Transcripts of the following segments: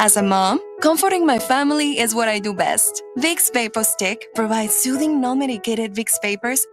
As a mom, comforting my family is what I do best. Vicks Vapor Stick provides soothing, non-medicated Vicks vapors.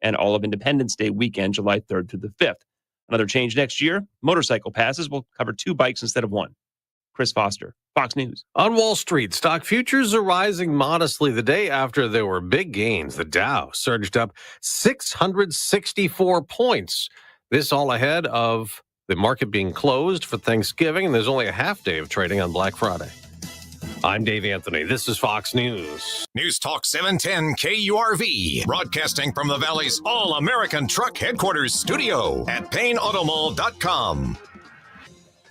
And all of Independence Day weekend, July 3rd through the 5th. Another change next year, motorcycle passes will cover 2 bikes instead of 1. Chris Foster, Fox News. On Wall Street, stock futures are rising modestly the day after there were big gains. The Dow surged up 664 points. This all ahead of the market being closed for Thanksgiving, and there's only a half day of trading on Black Friday. I'm Dave Anthony. This is Fox News. News Talk 710 KURV, broadcasting from the Valley's All-American Truck Headquarters studio at PayneAutomall.com.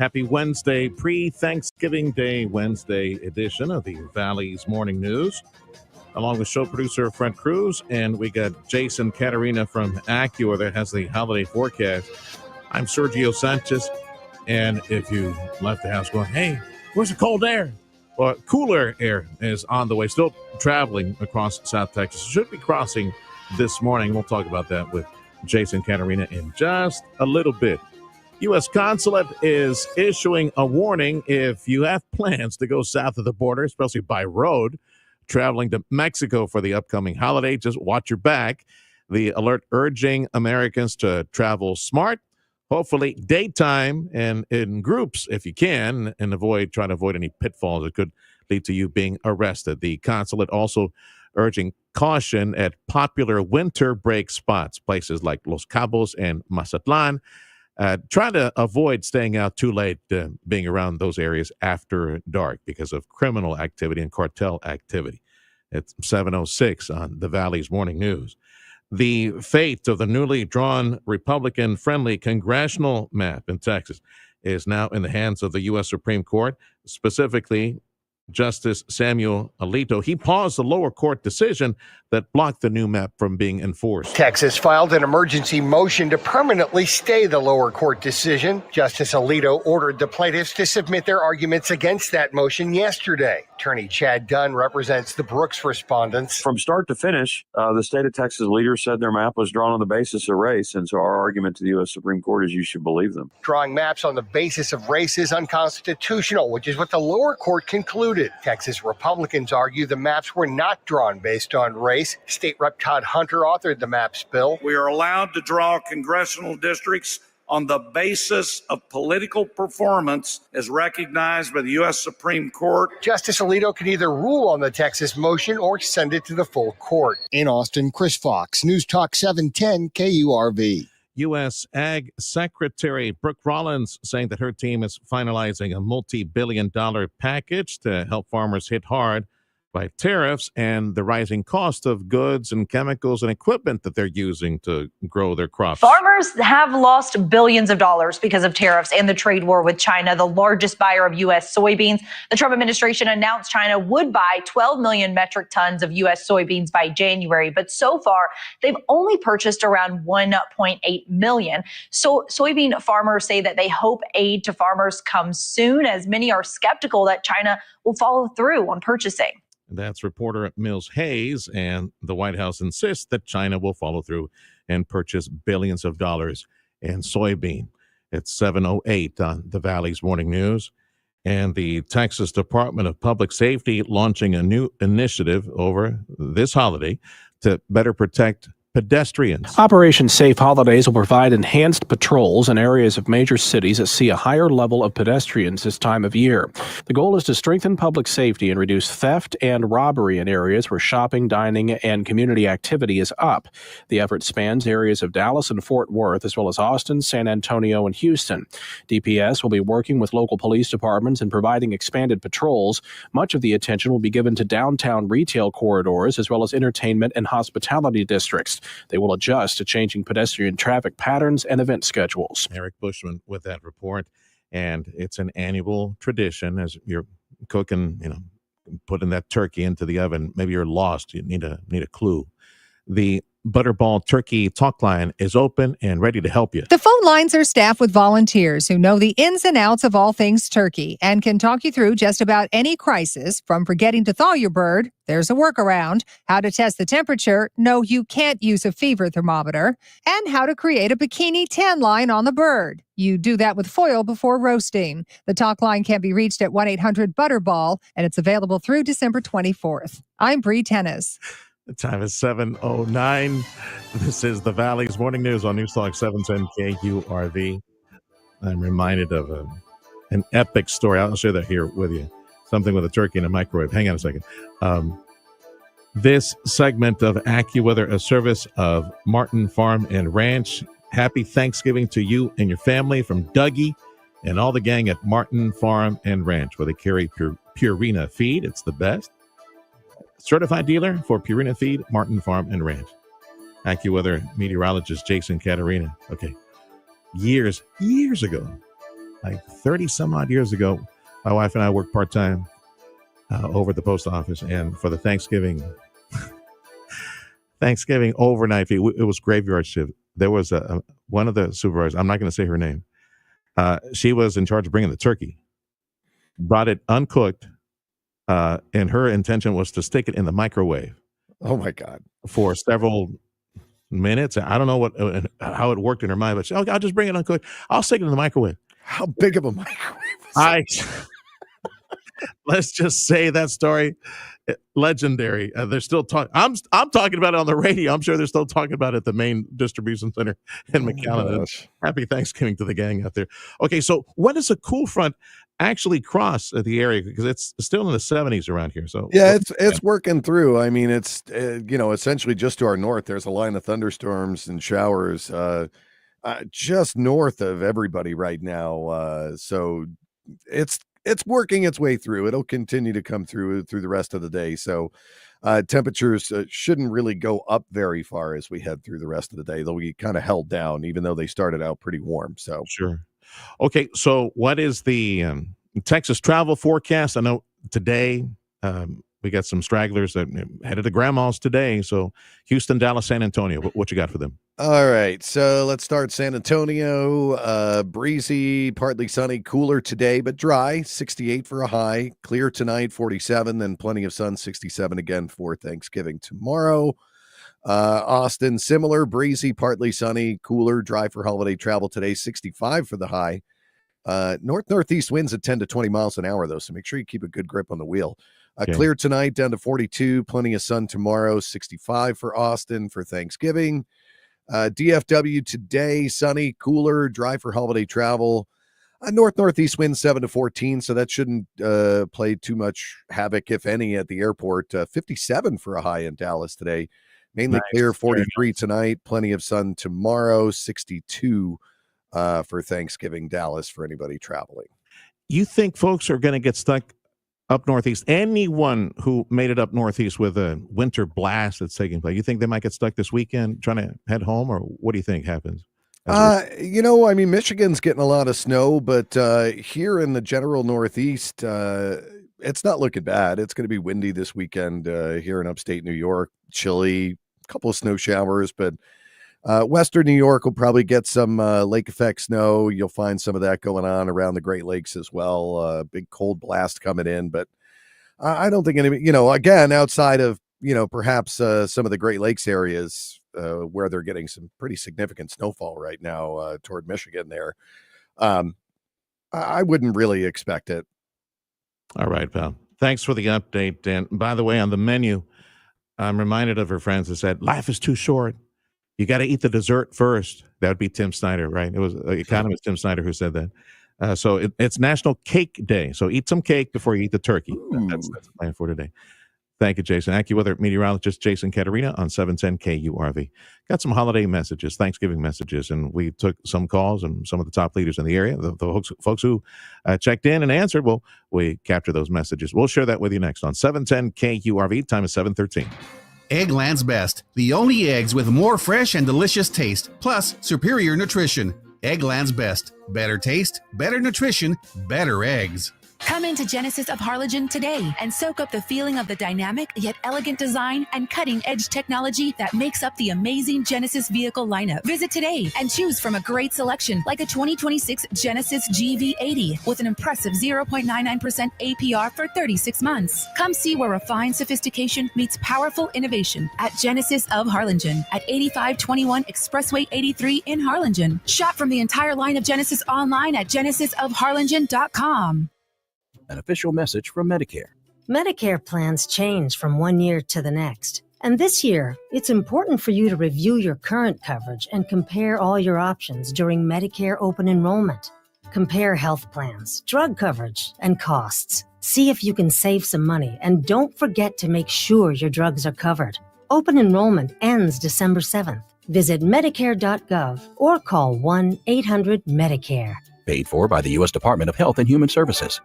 Happy Wednesday, pre-Thanksgiving Day Wednesday edition of the Valley's Morning News. Along with show producer Fred Cruz, and we got Jason Caterina from Acura that has the holiday forecast. I'm Sergio Sanchez, and if you left the house going, hey, where's the cold air? Well, cooler air is on the way, still traveling across South Texas. Should be crossing this morning. We'll talk about that with Jason Caterina in just a little bit. U.S. Consulate is issuing a warning if you have plans to go south of the border, especially by road, traveling to Mexico for the upcoming holiday. Just watch your back. The alert urging Americans to travel smart, hopefully daytime and in groups if you can, and try to avoid any pitfalls that could lead to you being arrested. The consulate also urging caution at popular winter break spots, places like Los Cabos and Mazatlan. Try to avoid staying out too late, being around those areas after dark because of criminal activity and cartel activity. It's 7:06 on the Valley's Morning News. The fate of the newly drawn Republican-friendly congressional map in Texas is now in the hands of the U.S. Supreme Court, specifically Justice Samuel Alito. He paused the lower court decision that blocked the new map from being enforced. Texas filed an emergency motion to permanently stay the lower court decision. Justice Alito ordered the plaintiffs to submit their arguments against that motion yesterday. Attorney Chad Dunn represents the Brooks respondents. From start to finish, the state of Texas leaders said their map was drawn on the basis of race. And so our argument to the U.S. Supreme Court is you should believe them. Drawing maps on the basis of race is unconstitutional, which is what the lower court concluded. Texas Republicans argue the maps were not drawn based on race. State Rep Todd Hunter authored the maps bill. We are allowed to draw congressional districts on the basis of political performance as recognized by the U.S. Supreme Court. Justice Alito can either rule on the Texas motion or send it to the full court. In Austin, Chris Fox, News Talk 710 KURV. U.S. Ag Secretary Brooke Rollins saying that her team is finalizing a multi-billion-dollar package to help farmers hit hard by tariffs and the rising cost of goods and chemicals and equipment that they're using to grow their crops. Farmers have lost billions of dollars because of tariffs and the trade war with China, the largest buyer of U.S. soybeans. The Trump administration announced China would buy 12 million metric tons of U.S. soybeans by January, but so far they've only purchased around 1.8 million. So soybean farmers say that they hope aid to farmers comes soon, as many are skeptical that China will follow through on purchasing. That's reporter Mills Hayes, and the White House insists that China will follow through and purchase billions of dollars in soybean. It's 7:08 on the Valley's Morning News, and the Texas Department of Public Safety launching a new initiative over this holiday to better protect pedestrians. Operation Safe Holidays will provide enhanced patrols in areas of major cities that see a higher level of pedestrians this time of year. The goal is to strengthen public safety and reduce theft and robbery in areas where shopping, dining, and community activity is up. The effort spans areas of Dallas and Fort Worth, as well as Austin, San Antonio, and Houston. DPS will be working with local police departments and providing expanded patrols. Much of the attention will be given to downtown retail corridors, as well as entertainment and hospitality districts. They will adjust to changing pedestrian traffic patterns and event schedules. Eric Bushman with that report. And it's an annual tradition as you're cooking, putting that turkey into the oven. Maybe you're lost. You need a clue. The Butterball Turkey Talk Line is open and ready to help you. The phone lines are staffed with volunteers who know the ins and outs of all things turkey and can talk you through just about any crisis, from forgetting to thaw your bird, there's a workaround, how to test the temperature, no, you can't use a fever thermometer, and how to create a bikini tan line on the bird. You do that with foil before roasting. The talk line can be reached at 1-800-BUTTERBALL, and it's available through December 24th. I'm Bree Tennis. The time is 7:09. This is the Valley's Morning News on News Talk 710 KURV. I'm reminded of an epic story. I'll share that here with you. Something with a turkey in a microwave. Hang on a second. This segment of AccuWeather, a service of Martin Farm and Ranch. Happy Thanksgiving to you and your family from Dougie and all the gang at Martin Farm and Ranch, where they carry Purina feed. It's the best. Certified dealer for Purina Feed, Martin Farm and Ranch. AccuWeather meteorologist Jason Caterina. Okay. Years ago, like 30 some odd years ago, my wife and I worked part-time over at the post office, and for the Thanksgiving overnight feed, it was graveyard shift. There was one of the supervisors, I'm not going to say her name. She was in charge of bringing the turkey, brought it uncooked, and her intention was to stick it in the microwave. Oh my God! For several minutes. I don't know how it worked in her mind, but she, I'll just bring it uncooked. I'll stick it in the microwave. How big of a microwave? Let's just say that story, legendary. They're still talking. I'm talking about it on the radio. I'm sure they're still talking about it at the main distribution center in McAllen. Happy Thanksgiving to the gang out there. Okay, so when does a cool front actually cross the area? Because it's still in the 70s around here. So yeah, it's working through. I mean, it's essentially just to our north. There's a line of thunderstorms and showers just north of everybody right now. So it's working its way through. It'll continue to come through the rest of the day. So temperatures shouldn't really go up very far as we head through the rest of the day. They'll be kind of held down, even though they started out pretty warm. So sure. Okay, so what is the Texas travel forecast? I know today we got some stragglers that headed to grandma's today. So Houston, Dallas, San Antonio. What you got for them? All right, so let's start San Antonio. Breezy, partly sunny, cooler today, but dry. 68 for a high. Clear tonight, 47. Then plenty of sun, 67 again for Thanksgiving tomorrow. Austin, similar, breezy, partly sunny, cooler, dry for holiday travel today. 65 for the high. Northeast winds at 10 to 20 miles an hour, though, so make sure you keep a good grip on the wheel. Okay. Clear tonight, down to 42. Plenty of sun tomorrow. 65 for Austin for Thanksgiving. DFW today, sunny, cooler, dry for holiday travel. Northeast wind 7 to 14, so that shouldn't play too much havoc, if any, at the airport. 57 for a high in Dallas today. Mainly Nice. clear, Very 43 tonight. Plenty of sun tomorrow. 62 for Thanksgiving Dallas for anybody traveling. You think folks are going to get stuck up northeast? Anyone who made it up northeast with a winter blast that's taking place, you think they might get stuck this weekend trying to head home, or what do you think happens? Michigan's getting a lot of snow, but here in the general Northeast, it's not looking bad. It's going to be windy this weekend here in upstate New York, chilly, a couple of snow showers, but Western New York will probably get some lake effect snow. You'll find some of that going on around the Great Lakes as well. Big cold blast coming in, but I don't think any, again, outside of, perhaps some of the Great Lakes areas where they're getting some pretty significant snowfall right now toward Michigan there. I wouldn't really expect it. All right, pal. Thanks for the update. And by the way, on the menu, I'm reminded of her friends that said, life is too short. You got to eat the dessert first. That would be Tim Snyder, right? It was economist Tim Snyder who said that. So it's National Cake Day. So eat some cake before you eat the turkey. That's the plan for today. Thank you, Jason. AccuWeather meteorologist Jason Caterina on 710 KURV. Got some holiday messages, Thanksgiving messages, and we took some calls and some of the top leaders in the area, the folks who checked in and answered. Well, we capture those messages. We'll share that with you next on 710 KURV. Time is 7:13. Eggland's Best, the only eggs with more fresh and delicious taste, plus superior nutrition. Eggland's Best. Better taste, better nutrition, better eggs. Come into Genesis of Harlingen today and soak up the feeling of the dynamic yet elegant design and cutting-edge technology that makes up the amazing Genesis vehicle lineup. Visit today and choose from a great selection like a 2026 Genesis GV80 with an impressive 0.99% APR for 36 months. Come see where refined sophistication meets powerful innovation at Genesis of Harlingen at 8521 Expressway 83 in Harlingen. Shop from the entire line of Genesis online at genesisofharlingen.com. An official message from Medicare. Medicare plans change from one year to the next. And this year, it's important for you to review your current coverage and compare all your options during Medicare open enrollment. Compare health plans, drug coverage, and costs. See if you can save some money, and don't forget to make sure your drugs are covered. Open enrollment ends December 7th. Visit Medicare.gov or call 1-800-MEDICARE. Paid for by the U.S. Department of Health and Human Services.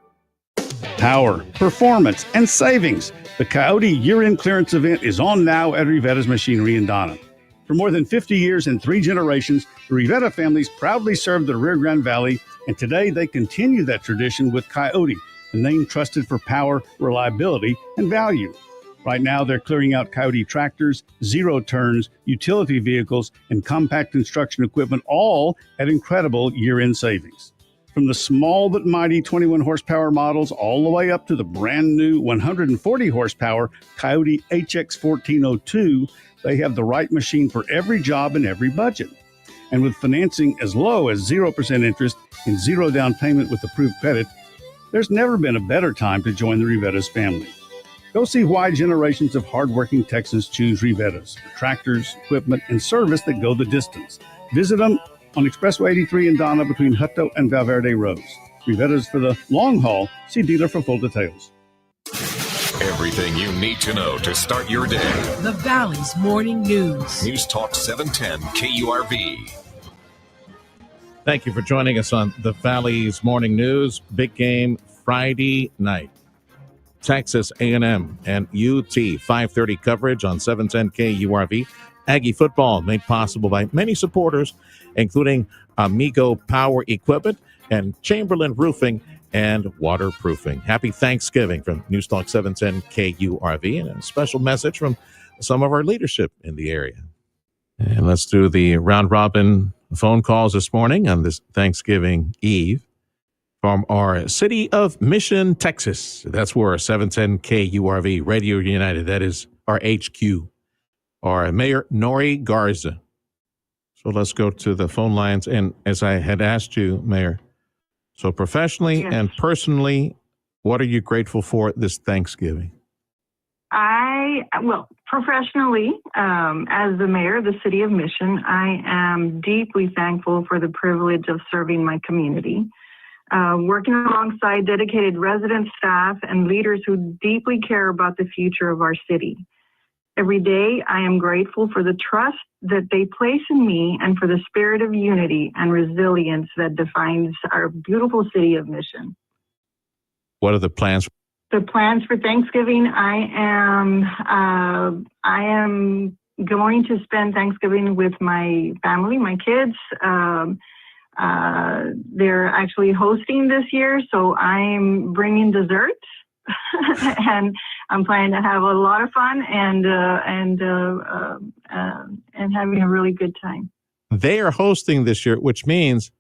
Power, performance, and savings. The Coyote year-end clearance event is on now at Rivetta's Machinery in Donna. For more than 50 years and 3 generations, the Rivetta families proudly served the Rio Grande Valley, and today they continue that tradition with Coyote, the name trusted for power, reliability, and value. Right now, they're clearing out Coyote tractors, zero turns, utility vehicles, and compact construction equipment, all at incredible year-end savings. From the small but mighty 21 horsepower models all the way up to the brand new 140 horsepower Coyote HX 1402, they have the right machine for every job and every budget. And with financing as low as 0% interest and zero down payment with approved credit, there's never been a better time to join the Rivetta's family. Go see why generations of hardworking Texans choose Rivetta's for tractors, equipment, and service that go the distance. Visit them on Expressway 83 in Donna between Hutto and Valverde Roads. Rivetta's for the long haul. See dealer for full details. Everything you need to know to start your day. The Valley's Morning News. News Talk 710 KURV. Thank you for joining us on the Valley's Morning News. Big game Friday night. Texas A&M and UT 5:30 coverage on 710 KURV. Aggie football made possible by many supporters, including Amigo Power Equipment and Chamberlain Roofing and Waterproofing. Happy Thanksgiving from News Talk 710 KURV, and a special message from some of our leadership in the area. And let's do the round robin phone calls this morning on this Thanksgiving Eve from our city of Mission, Texas. That's where 710 KURV Radio United, that is our HQ, our Mayor Nori Garza. So let's go to the phone lines. And as I had asked you, Mayor, so professionally and personally, what are you grateful for this Thanksgiving? Professionally, as the mayor of the city of Mission, I am deeply thankful for the privilege of serving my community, working alongside dedicated resident staff and leaders who deeply care about the future of our city. Every day, I am grateful for the trust that they place in me and for the spirit of unity and resilience that defines our beautiful city of Mission. What are the plans? The plans for Thanksgiving, I am going to spend Thanksgiving with my family, my kids. They're actually hosting this year, so I'm bringing desserts, and I'm planning to have a lot of fun and having a really good time. They are hosting this year, which means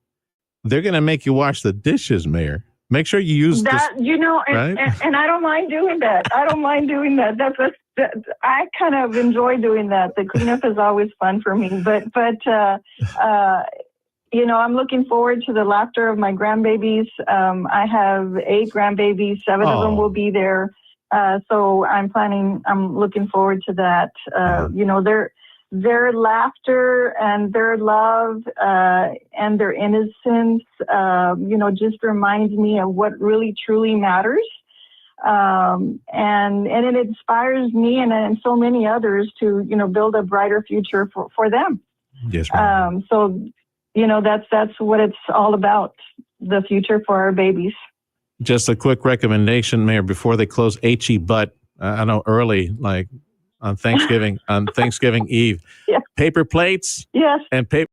they're going to make you wash the dishes, Mayor. Make sure you use that, right? and I don't mind doing that. I kind of enjoy doing that. The cleanup is always fun for me, but I'm looking forward to the laughter of my grandbabies. I have 8 grandbabies, 7 of them will be there. So I'm looking forward to that. Their laughter and their love and their innocence, just reminds me of what really truly matters. And it inspires me and so many others to, build a brighter future for them. Yes, ma'am. That's what it's all about, the future for our babies. Just a quick recommendation, Mayor, before they close HE Butt, I know early, like on Thanksgiving Eve, yeah. Paper plates, yes, and paper.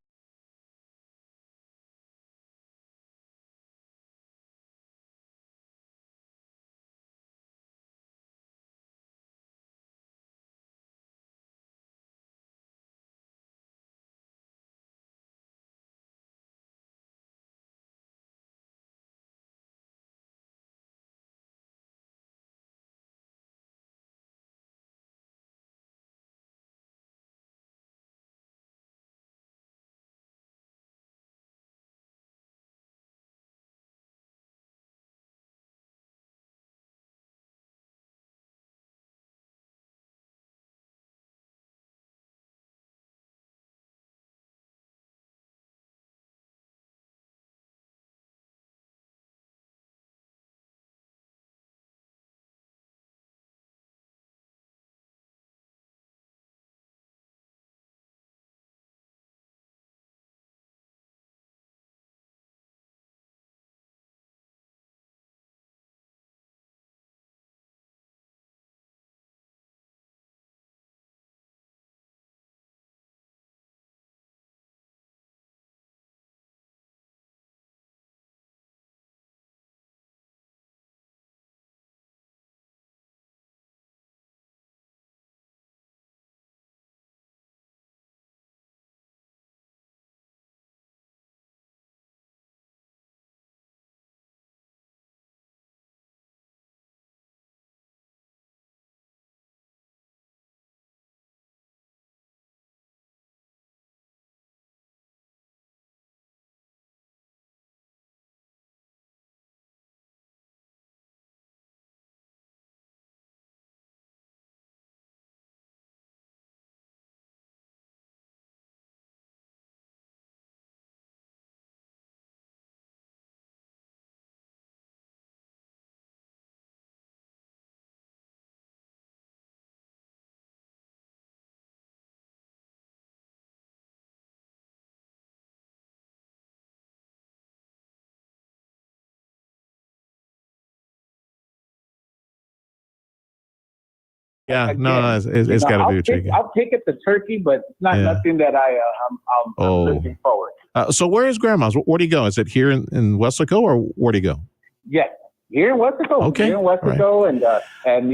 Yeah, no, it's got to be a chicken. I'll take it to turkey, but it's not nothing that I'm looking forward to. So where is Grandma's? Where do you go? Is it here in Weslaco, or where do you go? Yes, here in Weslaco. Okay. Here in Weslaco, right. and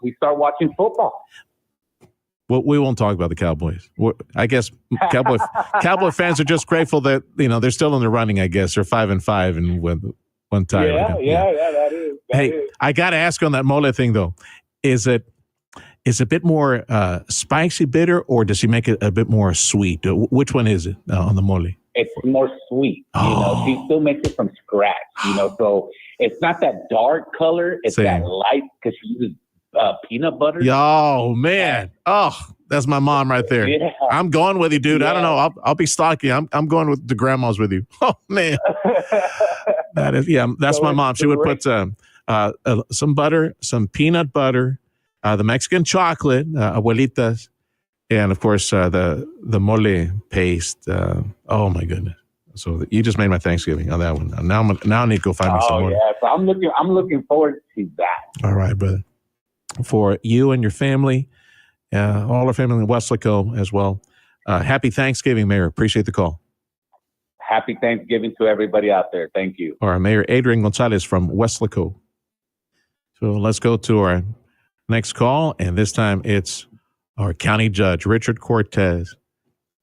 we start watching football. we won't talk about the Cowboys. I guess Cowboy fans are just grateful that they're still in the running. I guess they're 5-5 and with one tie. Yeah, that is. Hey, I got to ask on that mole thing though. Is it a bit more spicy, bitter, or does he make it a bit more sweet? Which one is it on the mole? It's more sweet. She still makes it from scratch. So it's not that dark color. It's that light because she uses peanut butter. Yo, man. Oh, that's my mom right there. Yeah. I'm going with you, dude. I don't know. I'll be stocky. I'm going with the grandmas with you. Oh, man. That's my mom. She would put some butter, some peanut butter, the Mexican chocolate, abuelitas, and of course the mole paste. Oh my goodness! So you just made my Thanksgiving on that one. Now I need to go find me some more. Yeah, so I'm looking forward to that. All right, brother. For you and your family, all our family in Weslaco as well. Happy Thanksgiving, Mayor. Appreciate the call. Happy Thanksgiving to everybody out there. Thank you. All right, Mayor Adrian Gonzalez from Weslaco. So let's go to our next call, and this time it's our county judge, Richard Cortez.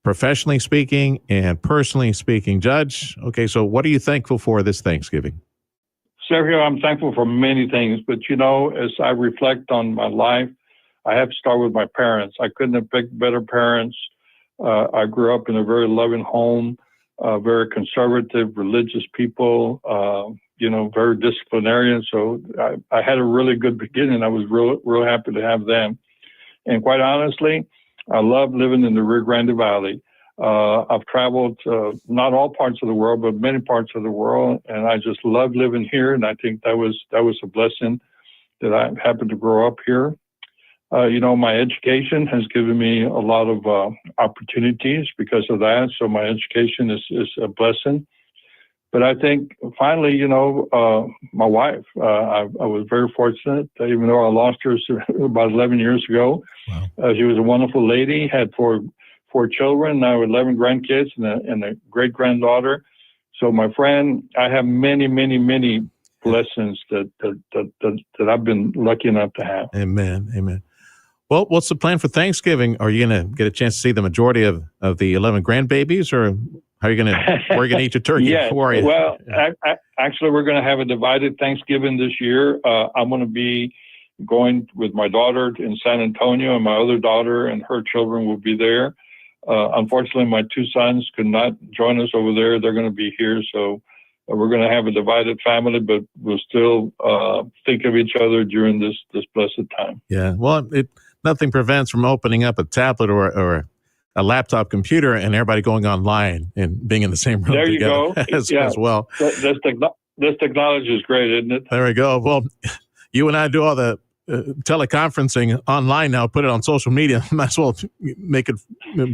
Professionally speaking and personally speaking, Judge, okay, so what are you thankful for this Thanksgiving? Sergio, I'm thankful for many things, but as I reflect on my life, I have to start with my parents. I couldn't have picked better parents. I grew up in a very loving home, very conservative, religious people, very disciplinarian. So I had a really good beginning. I was real happy to have them. And quite honestly, I love living in the Rio Grande Valley. I've traveled not all parts of the world, but many parts of the world, and I just love living here. And I think that was a blessing that I happened to grow up here. My education has given me a lot of opportunities because of that. So my education is a blessing. But I think finally, my wife, I was very fortunate, even though I lost her about 11 years ago. Wow. She was a wonderful lady, had four children, now 11 grandkids and a great-granddaughter. So my friend, I have many, many, many blessings that I've been lucky enough to have. Amen. Well, what's the plan for Thanksgiving? Are you going to get a chance to see the majority of the 11 grandbabies, or how are you going to eat your turkey? Yeah. How are you? Well, actually, we're going to have a divided Thanksgiving this year. I'm going to be going with my daughter in San Antonio, and my other daughter and her children will be there. Unfortunately, my two sons could not join us over there. They're going to be here, so we're going to have a divided family, but we'll still think of each other during this blessed time. Yeah. Well, nothing prevents from opening up a tablet or a laptop computer and everybody going online and being in the same room there you together go. as well. This technology is great, isn't it? There we go. Well, you and I do all the teleconferencing online now, put it on social media. Might as well make it,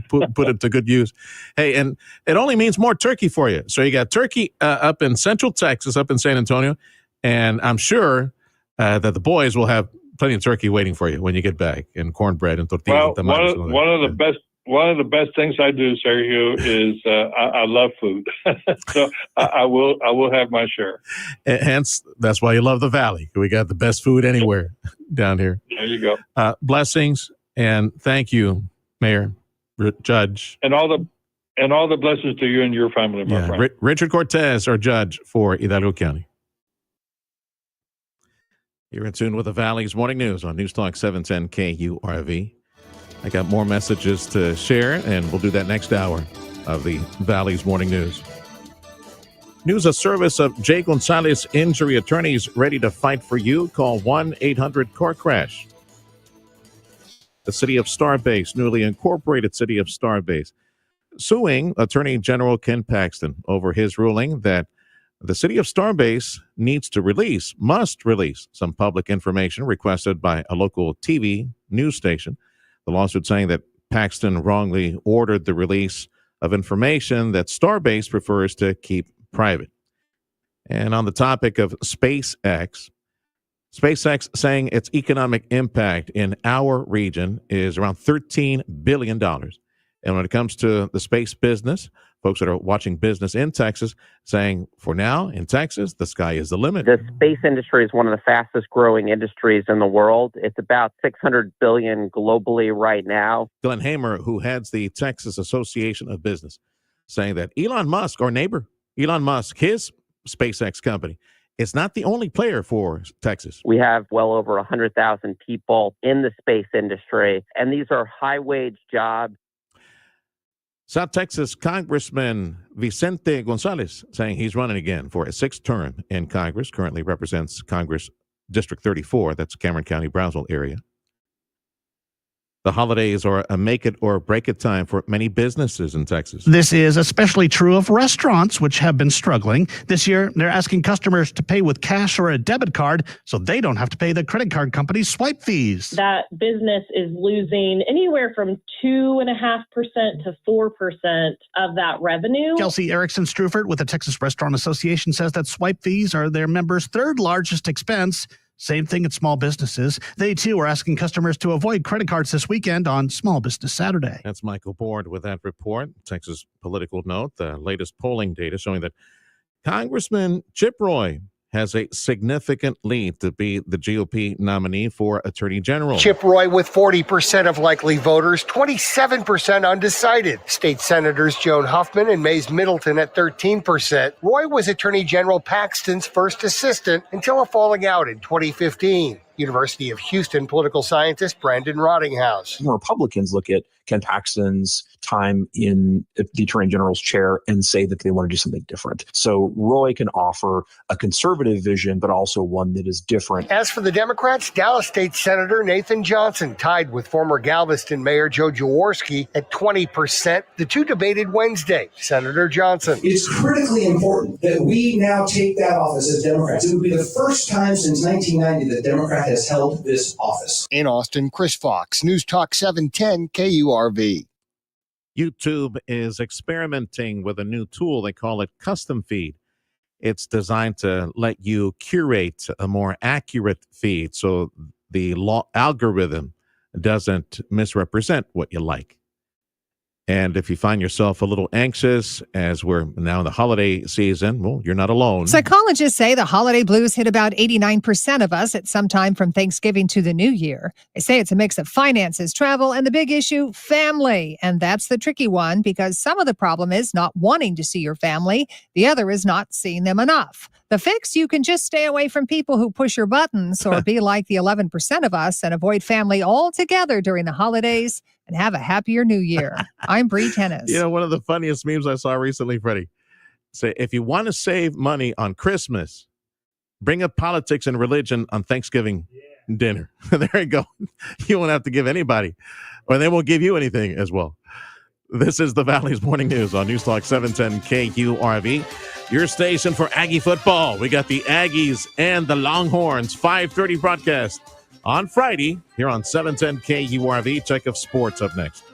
put it to good use. Hey, and it only means more turkey for you. So you got turkey up in Central Texas, up in San Antonio, and I'm sure that the boys will have plenty of turkey waiting for you when you get back, and cornbread and tortillas. Well, one of the best things I do, Sergio, is I love food, so I will have my share. Hence, that's why you love the Valley. We got the best food anywhere down here. There you go. Blessings and thank you, Mayor, Judge, and all the blessings to you and your family, my friend. Richard Cortez, our judge for Hidalgo County. You're in tune with the Valley's Morning News on News Talk 710 KURV. I got more messages to share, and we'll do that next hour of the Valley's Morning News. News of service of Jay Gonzalez Injury Attorneys, ready to fight for you. Call 1-800-CAR-CRASH. The city of Starbase, newly incorporated city of Starbase, suing Attorney General Ken Paxton over his ruling that the city of Starbase must release some public information requested by a local TV news station. The lawsuit saying that Paxton wrongly ordered the release of information that Starbase prefers to keep private. And on the topic of SpaceX saying its economic impact in our region is around $13 billion. And when it comes to the space business, folks that are watching business in Texas saying, for now, in Texas, the sky is the limit. The space industry is one of the fastest growing industries in the world. It's about $600 billion globally right now. Glenn Hamer, who heads the Texas Association of Business, saying that Elon Musk, our neighbor, Elon Musk, his SpaceX company, is not the only player for Texas. We have well over 100,000 people in the space industry, and these are high-wage jobs. South Texas Congressman Vicente Gonzalez saying he's running again for a sixth term in Congress, currently represents Congress District 34, that's Cameron County, Brownsville area. The holidays are a make it or break it time for many businesses in Texas. This is especially true of restaurants, which have been struggling. This year, they're asking customers to pay with cash or a debit card so they don't have to pay the credit card company's swipe fees. That business is losing anywhere from 2.5% to 4% of that revenue. Kelsey Erickson Strufert with the Texas Restaurant Association says that swipe fees are their members' third largest expense. Same thing at small businesses. They, too, are asking customers to avoid credit cards this weekend on Small Business Saturday. That's Michael Board with that report. Texas Political Note, the latest polling data showing that Congressman Chip Roy has a significant lead to be the GOP nominee for Attorney General. Chip Roy with 40% of likely voters, 27% undecided. State Senators Joan Huffman and Mays Middleton at 13%. Roy was Attorney General Paxton's first assistant until a falling out in 2015. University of Houston political scientist Brandon Rottinghouse. Republicans look at Ken Paxton's time in the Attorney General's chair and say that they want to do something different. So Roy can offer a conservative vision, but also one that is different. As for the Democrats, Dallas State Senator Nathan Johnson tied with former Galveston Mayor Joe Jaworski at 20%. The two debated Wednesday. Senator Johnson. It's critically important that we now take that office as Democrats. It would be the first time since 1990 that Democrat has held this office. In Austin, Chris Fox, News Talk 710 KURV. YouTube is experimenting with a new tool. They call it Custom Feed. It's designed to let you curate a more accurate feed so the algorithm doesn't misrepresent what you like. And if you find yourself a little anxious as we're now in the holiday season, well, you're not alone. Psychologists say the holiday blues hit about 89% of us at some time from Thanksgiving to the new year. They say it's a mix of finances, travel, and the big issue, family. And that's the tricky one because some of the problem is not wanting to see your family. The other is not seeing them enough. The fix, you can just stay away from people who push your buttons or be like the 11% of us and avoid family altogether during the holidays and have a happier new year. I'm Bree Tennis. You know, one of the funniest memes I saw recently, Freddie, say, if you want to save money on Christmas, bring up politics and religion on Thanksgiving dinner. There you go. You won't have to give anybody, or they won't give you anything as well. This is the Valley's Morning News on News Talk 710 KURV. Your station for Aggie football. We got the Aggies and the Longhorns 5:30 broadcast on Friday here on 710 KURV. Check of sports up next.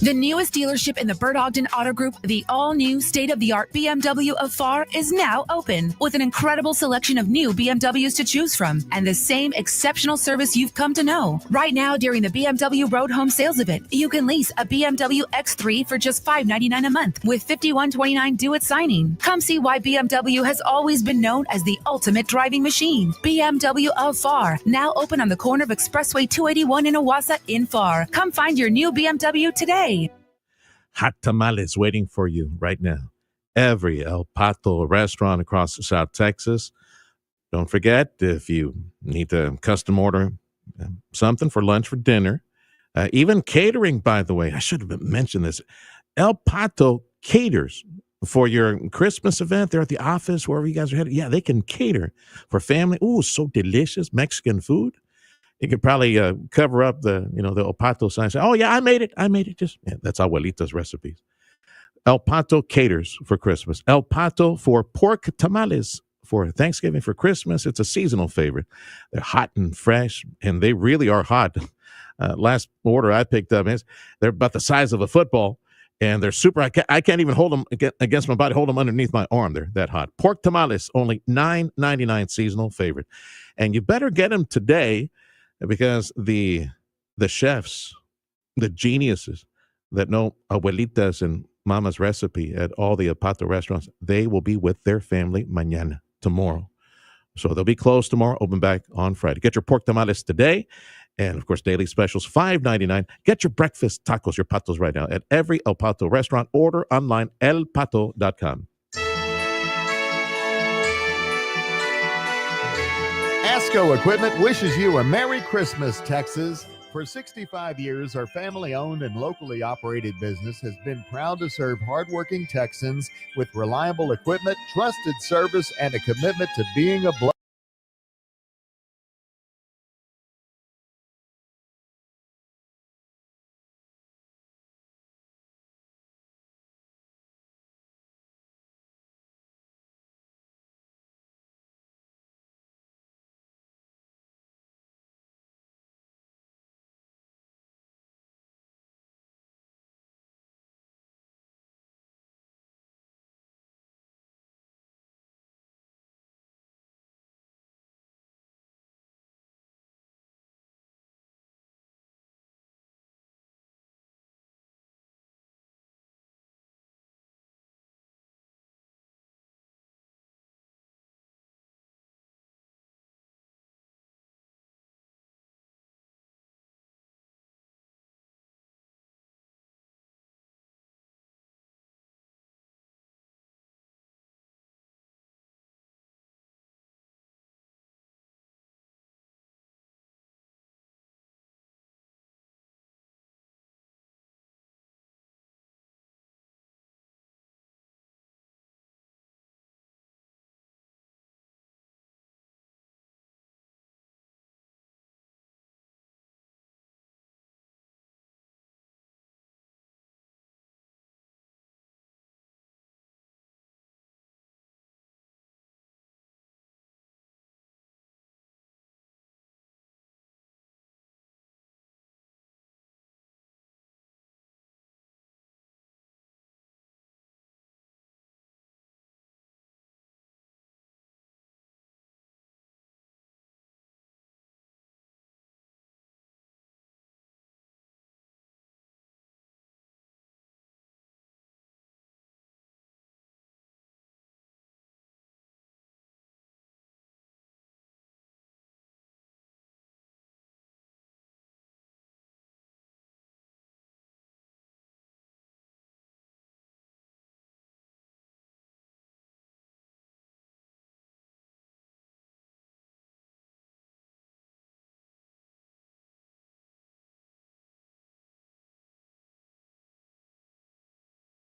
The newest dealership in the Bert Ogden Auto Group, the all-new state-of-the-art BMW of FAR, is now open with an incredible selection of new BMWs to choose from and the same exceptional service you've come to know. Right now, during the BMW Road Home Sales Event, you can lease a BMW X3 for just $599 a month with $51.29 due at signing. Come see why BMW has always been known as the ultimate driving machine. BMW of FAR, now open on the corner of Expressway 281 in Owasso in FAR. Come find your new BMW today. Hot tamales waiting for you right now. Every El Pato restaurant across South Texas. Don't forget, if you need to custom order something for lunch, for dinner, even catering, by the way, I should have mentioned this. El Pato caters for your Christmas event. They're at the office, wherever you guys are headed. Yeah, they can cater for family. Ooh, so delicious Mexican food. You could probably cover up the El Pato sign. Say, oh, yeah, I made it. That's Abuelita's recipes. El Pato caters for Christmas. El Pato for pork tamales for Thanksgiving, for Christmas. It's a seasonal favorite. They're hot and fresh, and they really are hot. Last order I picked up, they're about the size of a football, and they're super. I can't even hold them against my body, hold them underneath my arm. They're that hot. Pork tamales, only $9.99, seasonal favorite. And you better get them today. because the chefs, the geniuses that know abuelitas and mama's recipe at all the El Pato restaurants, they will be with their family mañana, tomorrow. So they'll be closed tomorrow, open back on Friday. Get your pork tamales today. And, of course, daily specials, $5.99. Get your breakfast tacos, your patos right now at every El Pato restaurant. Order online, elpato.com. ASCO Equipment wishes you a Merry Christmas, Texas. For 65 years, our family-owned and locally operated business has been proud to serve hardworking Texans with reliable equipment, trusted service, and a commitment to being a blessing.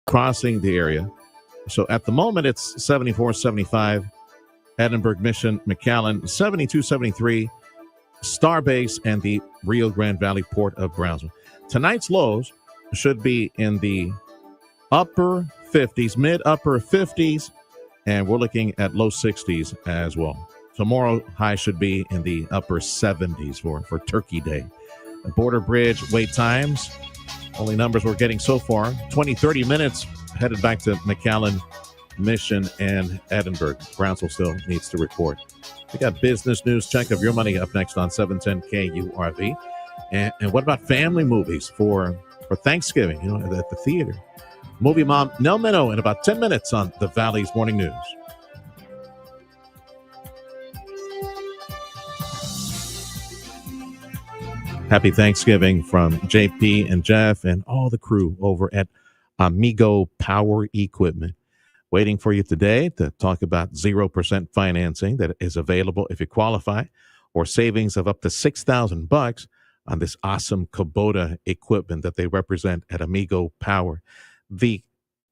Crossing the area. So at the moment, it's 74, 75, Edinburgh, Mission, McAllen, 72, 73, Starbase, and the Rio Grande Valley Port of Brownsville. Tonight's lows should be in the upper 50s, mid-upper 50s, and we're looking at low 60s as well. Tomorrow, high should be in the upper 70s for Turkey Day. The Border Bridge wait times, only numbers we're getting so far, 20, 30 minutes headed back to McAllen, Mission, and Edinburgh. Brownsville still needs to report. We got business news check of your money up next on 710 KURV. And what about family movies for Thanksgiving, at the theater? Movie mom Nell Minow in about 10 minutes on the Valley's Morning News. Happy Thanksgiving from JP and Jeff and all the crew over at Amigo Power Equipment. Waiting for you today to talk about 0% financing that is available if you qualify, or savings of up to $6,000 on this awesome Kubota equipment that they represent at Amigo Power. The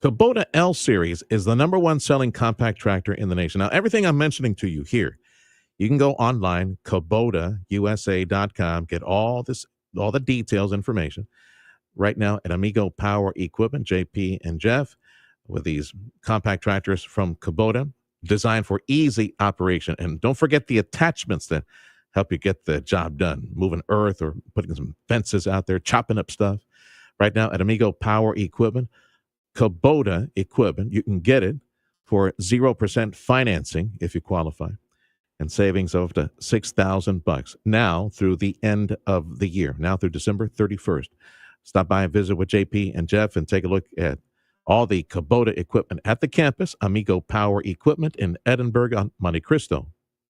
Kubota L Series is the number one selling compact tractor in the nation. Now, everything I'm mentioning to you here, you can go online, KubotaUSA.com, get all the details, information right now at Amigo Power Equipment, JP and Jeff, with these compact tractors from Kubota, designed for easy operation. And don't forget the attachments that help you get the job done, moving earth or putting some fences out there, chopping up stuff. Right now at Amigo Power Equipment, Kubota equipment, you can get it for 0% financing if you qualify. and savings of up to $6,000 now through the end of the year, now through December 31st. Stop by and visit with JP and Jeff and take a look at all the Kubota equipment at the campus, Amigo Power Equipment in Edinburgh on Monte Cristo.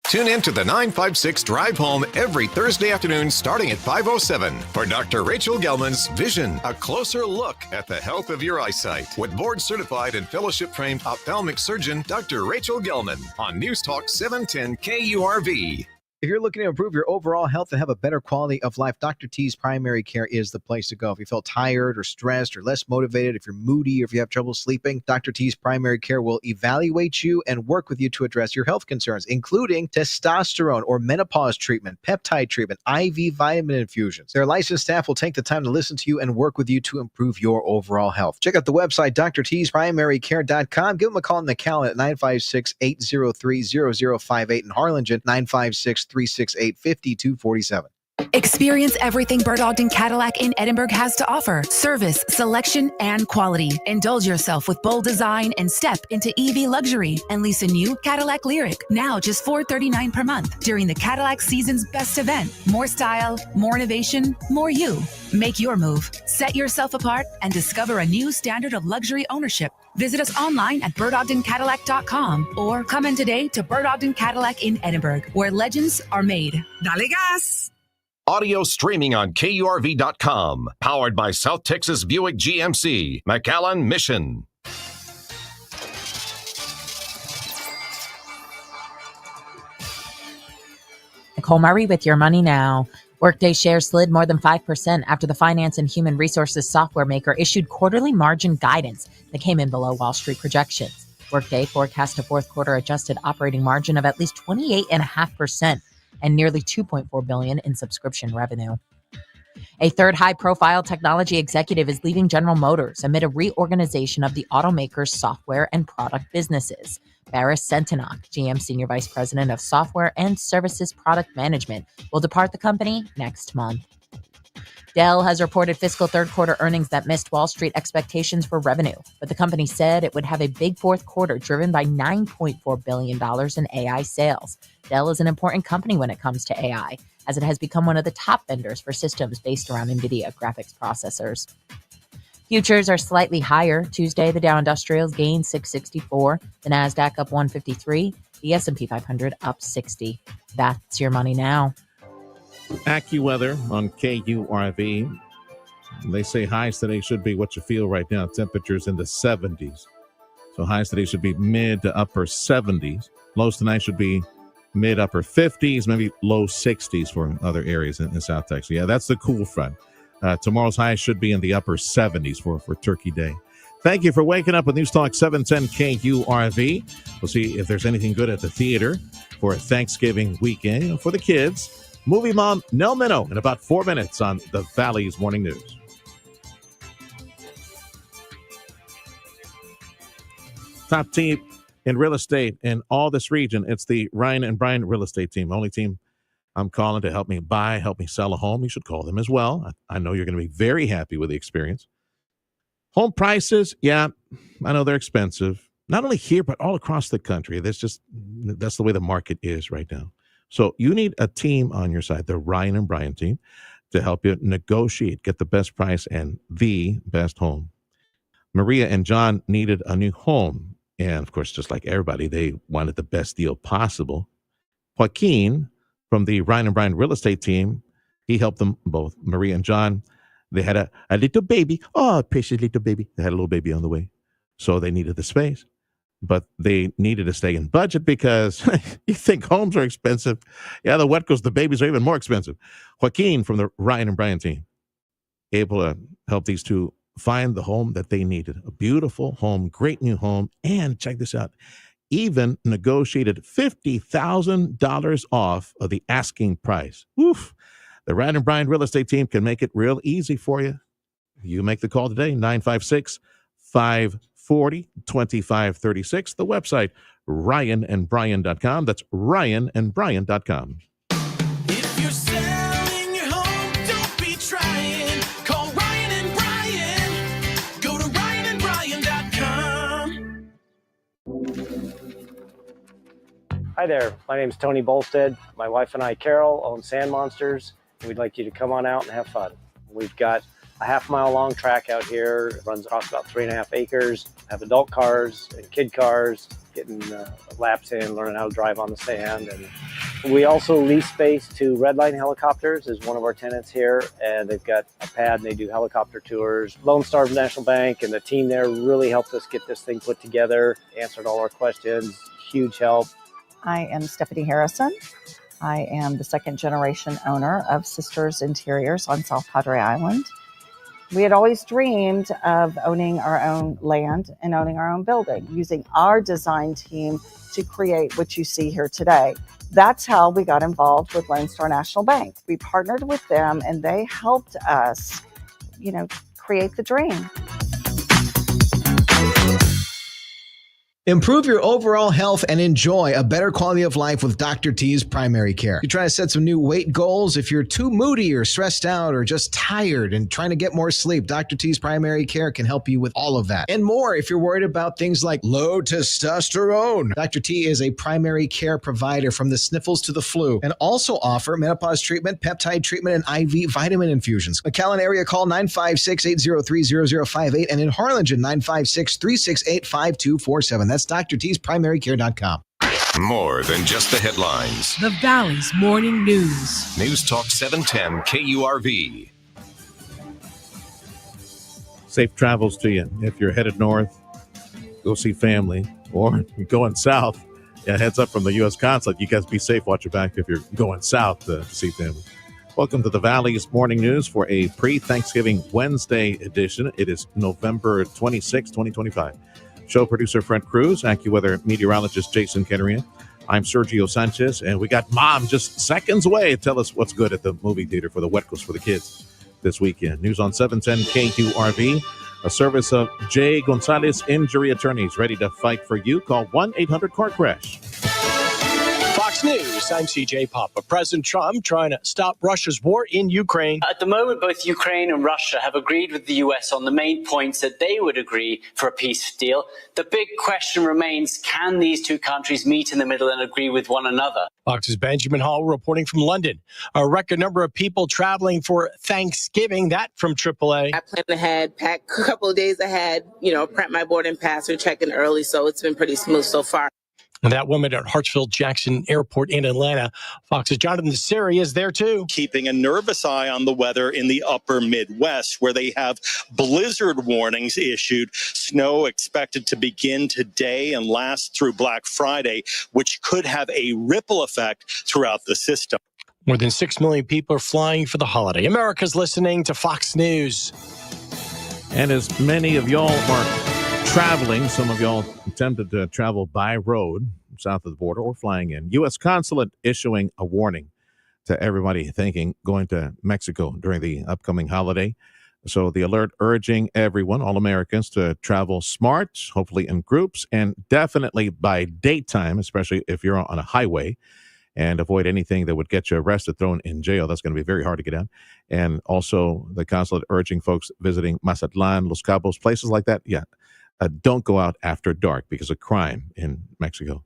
Tune in to the 956 Drive Home every Thursday afternoon starting at 5:07 for Dr. Rachel Gelman's Vision, a closer look at the health of your eyesight with board-certified and fellowship-trained ophthalmic surgeon Dr. Rachel Gelman on News Talk 710 KURV. If you're looking to improve your overall health and have a better quality of life, Dr. T's Primary Care is the place to go. If you feel tired or stressed or less motivated, if you're moody or if you have trouble sleeping, Dr. T's Primary Care will evaluate you and work with you to address your health concerns, including testosterone or menopause treatment, peptide treatment, IV vitamin infusions. Their licensed staff will take the time to listen to you and work with you to improve your overall health. Check out the website, drtsprimarycare.com. Give them a call in McAllen at 956-803-0058 in Harlingen, 956-368-5247. Experience everything Bert Ogden Cadillac in Edinburgh has to offer. Service, selection, and quality. Indulge yourself with bold design and step into EV luxury and lease a new Cadillac Lyriq. Now just $439 per month during the Cadillac season's best event. More style, more innovation, more you. Make your move. Set yourself apart and discover a new standard of luxury ownership. Visit us online at BertOgdenCadillac.com or come in today to Bert Ogden Cadillac in Edinburgh, where legends are made. Dale gas! Audio streaming on KURV.com. Powered by South Texas Buick GMC. McAllen Mission. Nicole Murray with your money now. Workday shares slid more than 5% after the finance and human resources software maker issued quarterly margin guidance that came in below Wall Street projections. Workday forecast a fourth quarter adjusted operating margin of at least 28.5%. and nearly $2.4 billion in subscription revenue. A third high-profile technology executive is leaving General Motors amid a reorganization of the automaker's software and product businesses. Baris Sentinok, GM Senior Vice President of Software and Services Product Management, will depart the company next month. Dell has reported fiscal third quarter earnings that missed Wall Street expectations for revenue, but the company said it would have a big fourth quarter driven by $9.4 billion in AI sales. Dell is an important company when it comes to AI, as it has become one of the top vendors for systems based around NVIDIA graphics processors. Futures are slightly higher. Tuesday, the Dow Industrials gained 664, the NASDAQ up 153, the S&P 500 up 60. That's your money now. AccuWeather on KURV. They say highs today should be what you feel right now. Temperatures in the 70s. So highs today should be mid to upper 70s. Lows tonight should be mid upper 50s, maybe low 60s for other areas in South Texas. Yeah, that's the cool front. Tomorrow's high should be in the upper 70s for Turkey Day. Thank you for waking up with News Talk 710 KURV. We'll see if there's anything good at the theater for Thanksgiving weekend for the kids. Movie mom Nell Minow in about 4 minutes on the Valley's Morning News. Top team in real estate in all this region. It's the Ryan and Brian real estate team. Only team I'm calling to help me buy, help me sell a home. You should call them as well. I know you're going to be very happy with the experience. Home prices, yeah, I know they're expensive. Not only here, but all across the country. That's the way the market is right now. So you need a team on your side, the Ryan and Brian team, to help you negotiate, get the best price and the best home. Maria and John needed a new home. And of course, just like everybody, they wanted the best deal possible. Joaquin from the Ryan and Brian real estate team, he helped them both. Maria and John, they had a little baby. Oh, precious little baby. They had a little baby on the way. So they needed the space. But they needed to stay in budget because you think homes are expensive. Yeah, the wet goes, the babies are even more expensive. Joaquin from the Ryan and Brian team, able to help these two find the home that they needed. A beautiful home, great new home, and check this out, even negotiated $50,000 off of the asking price. Oof. The Ryan and Brian real estate team can make it real easy for you. You make the call today, 956-540-2536. The website, ryanandbrian.com. That's ryanandbrian.com. If you're selling your home, don't be trying. Call Ryan and Brian. Go to ryanandbrian.com. Hi, Hi there, my name is Tony Bolstead. My wife and I, Carol, own Sand Monsters. We'd like you to come on out and have fun. We've got a half-mile long track out here. It runs across about 3.5 acres. Have adult cars and kid cars, getting laps in, learning how to drive on the sand. And we also lease space to Redline Helicopters is one of our tenants here, and they've got a pad and they do helicopter tours. Lone Star National Bank and the team there really helped us get this thing put together, answered all our questions, huge help. I am Stephanie Harrison. I am the second generation owner of Sisters Interiors on South Padre Island. We had always dreamed of owning our own land and owning our own building, using our design team to create what you see here today. That's how we got involved with Lone Star National Bank. We partnered with them and they helped us, create the dream. Improve your overall health and enjoy a better quality of life with Dr. T's Primary Care. You're trying to set some new weight goals. If you're too moody or stressed out or just tired and trying to get more sleep, Dr. T's Primary Care can help you with all of that and more. If you're worried about things like low testosterone, Dr. T is a primary care provider from the sniffles to the flu and also offer menopause treatment, peptide treatment, and IV vitamin infusions. McAllen area, call 956-803-0058 and in Harlingen, 956-368-5247. That's drtsprimary.care.com. More than just the headlines. The Valley's morning news. News Talk 710 KURV. Safe travels to you. If you're headed north, go see family, or you're going south, heads up from the U.S. Consulate. You guys be safe. Watch your back if you're going south to see family. Welcome to the Valley's morning news for a pre-Thanksgiving Wednesday edition. It is November 26, 2025. Show producer Fred Cruz, AccuWeather meteorologist Jason Caterina. I'm Sergio Sanchez, and we got Mom just seconds away to tell us what's good at the movie theater for the Wet Coast for the kids this weekend. News on 710 KURV, a service of Jay Gonzalez Injury Attorneys, ready to fight for you. Call 1-800-CAR-CRASH. Fox News, I'm CJ Papa. President Trump trying to stop Russia's war in Ukraine. At the moment, both Ukraine and Russia have agreed with the US on the main points that they would agree for a peace deal. The big question remains, can these two countries meet in the middle and agree with one another? Fox's Benjamin Hall reporting from London. A record number of people traveling for Thanksgiving. That from AAA. I plan ahead, pack a couple of days ahead, prep my boarding pass or check in early, so it's been pretty smooth so far. And that woman at Hartsfield-Jackson Airport in Atlanta. Fox's Jonathan Siri is there too. Keeping a nervous eye on the weather in the upper Midwest, where they have blizzard warnings issued. Snow expected to begin today and last through Black Friday, which could have a ripple effect throughout the system. More than 6 million people are flying for the holiday. America's listening to Fox News. And as many of y'all are traveling, some of y'all attempted to travel by road south of the border or flying in. U.S. Consulate issuing a warning to everybody thinking going to Mexico during the upcoming holiday. So the alert urging everyone, all Americans, to travel smart, hopefully in groups, and definitely by daytime, especially if you're on a highway, and avoid anything that would get you arrested, thrown in jail. That's going to be very hard to get out. And also the consulate urging folks visiting Mazatlan, Los Cabos, places like that. Don't go out after dark because of crime in Mexico.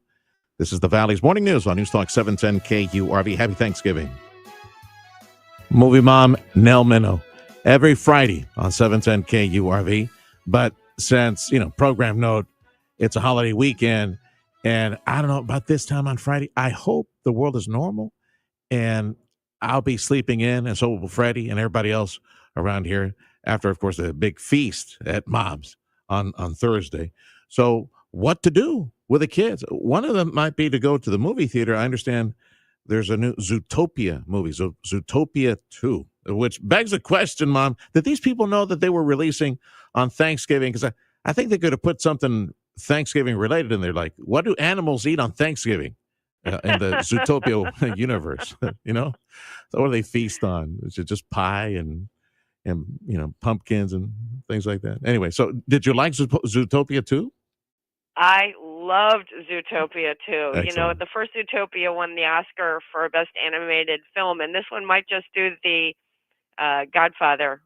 This is the Valley's Morning News on News Talk 710 KURV. Happy Thanksgiving. Movie mom Nell Minow every Friday on 710 KURV. But since, program note, it's a holiday weekend, and I don't know about this time on Friday, I hope the world is normal, and I'll be sleeping in, and so will Freddie and everybody else around here after, of course, the big feast at Mom's on Thursday. So what to do with the kids? One of them might be to go to the movie theater. I understand there's a new Zootopia movie, Zootopia 2, which begs a question, Mom. Did these people know that they were releasing on Thanksgiving? Because I think they could have put something Thanksgiving related in there, like, what do animals eat on Thanksgiving in the Zootopia universe? So what do they feast on? Is it just pie and pumpkins and things like that? Anyway, so did you like Zootopia 2? I loved Zootopia 2. Excellent. The first Zootopia won the Oscar for Best Animated Film, and this one might just do the Godfather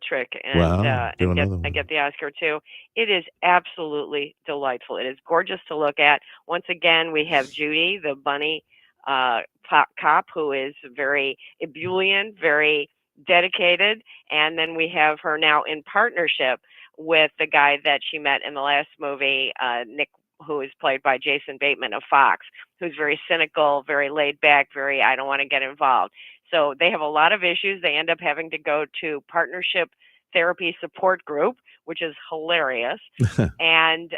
trick Wow, and do another one. get the Oscar too. It is absolutely delightful. It is gorgeous to look at. Once again, we have Judy, the bunny cop, who is very ebullient, very dedicated, and then we have her now in partnership with the guy that she met in the last movie, Nick, who is played by Jason Bateman of Fox, who's very cynical, very laid back, very I don't want to get involved. So they have a lot of issues. They end up having to go to partnership therapy support group, which is hilarious. and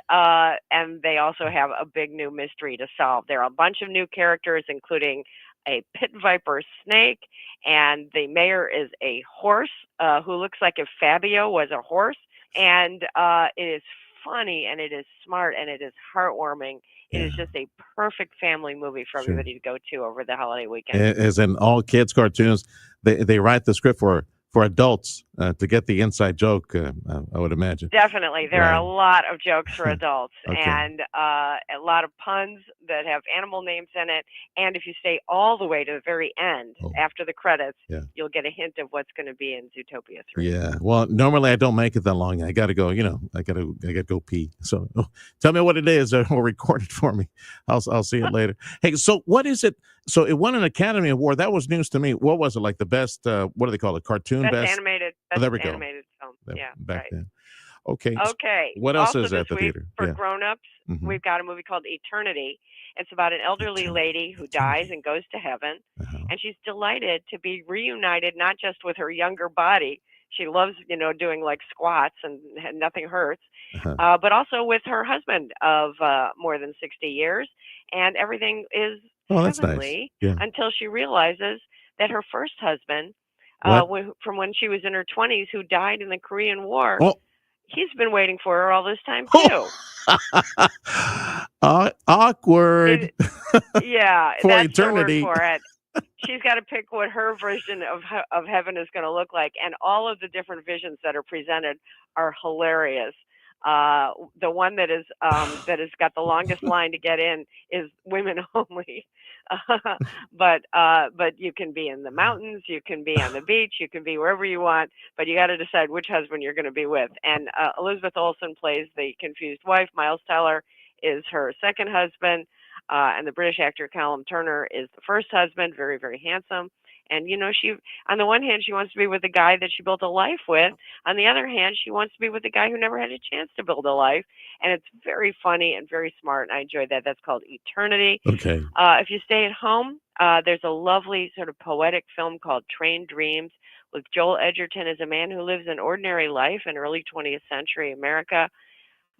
they also have a big new mystery to solve. There are a bunch of new characters, including a pit viper snake, and the mayor is a horse who looks like if Fabio was a horse. And it is funny, and it is smart, and it is heartwarming. It is just a perfect family movie for everybody to go to over the holiday weekend. As in all kids' cartoons, they write the script for adults to get the inside joke, I would imagine. Definitely. There are a lot of jokes for adults Okay. and a lot of puns that have animal names in it. And if you stay all the way to the very end, after the credits, you'll get a hint of what's going to be in Zootopia 3. Yeah. Well, normally I don't make it that long. I got to go, I got to go pee. So tell me what it is or record it for me. I'll see it later. Hey, so what is it? So it won an Academy Award. That was news to me. What was it? Like the best, what do they call it? Cartoon Best animated there we go. animated film. Back then. Okay. Okay. What else Also is at this the week, theater? For Yeah. grown-ups, Mhm. we've got a movie called Eternity. It's about an elderly lady who dies and goes to heaven. And she's delighted to be reunited, not just with her younger body. She loves, doing like squats and nothing hurts, but also with her husband of more than 60 years. And everything is Oh, that's nice. heavenly Yeah. until she realizes that her first husband, from when she was in her 20s, who died in the Korean War, he's been waiting for her all this time too. Awkward. Yeah, For that's eternity. the word for it. She's got to pick what her version of heaven is going to look like, and all of the different visions that are presented are hilarious. The one that has got the longest line to get in is women only. But you can be in the mountains, you can be on the beach, you can be wherever you want, but you got to decide which husband you're going to be with. And Elizabeth Olsen plays the confused wife. Miles Teller is her second husband, and the British actor Callum Turner is the first husband. Very, very handsome. And she, on the one hand, she wants to be with the guy that she built a life with. On the other hand, she wants to be with the guy who never had a chance to build a life. And it's very funny and very smart. And I enjoyed that. That's called Eternity. Okay. If you stay at home, there's a lovely sort of poetic film called Train Dreams with Joel Edgerton as a man who lives an ordinary life in early 20th century America,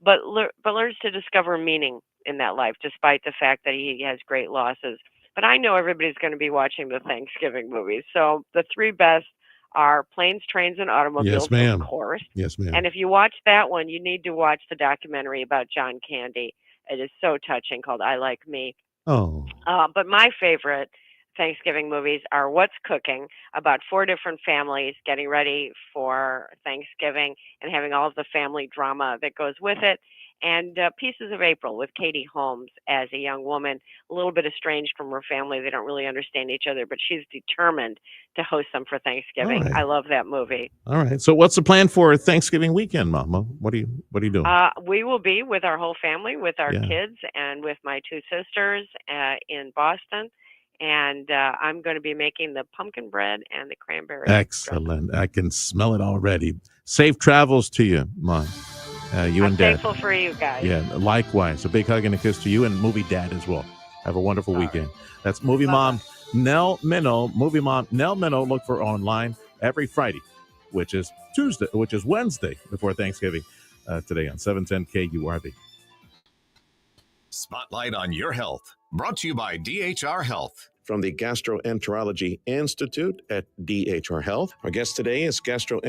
but learns to discover meaning in that life, despite the fact that he has great losses. But I know everybody's going to be watching the Thanksgiving movies. So the three best are Planes, Trains, and Automobiles, Yes, ma'am. of course. Yes, ma'am. And if you watch that one, you need to watch the documentary about John Candy. It is so touching, called I Like Me. Oh. But my favorite Thanksgiving movies are What's Cooking, about 4 different families getting ready for Thanksgiving and having all of the family drama that goes with it, and Pieces of April with Katie Holmes as a young woman, a little bit estranged from her family. They don't really understand each other, but she's determined to host them for Thanksgiving. All right. I love that movie. All right. So what's the plan for Thanksgiving weekend, Mama? What are you doing? We will be with our whole family, with our Yeah. kids, and with my 2 sisters in Boston. And I'm going to be making the pumpkin bread and the cranberry. Excellent. I can smell it already. Safe travels to you, Mom. You I'm and Dad. thankful for you guys. Yeah, likewise. A big hug and a kiss to you and Movie Dad as well. Have a wonderful weekend. That's Movie Mom Nell Minow. Movie Mom Nell Minow. Look for her online every Friday, which is Wednesday before Thanksgiving. Today on 710 KURV. Spotlight on Your Health. Brought to you by DHR Health. From the Gastroenterology Institute at DHR Health. Our guest today is gastroenterologist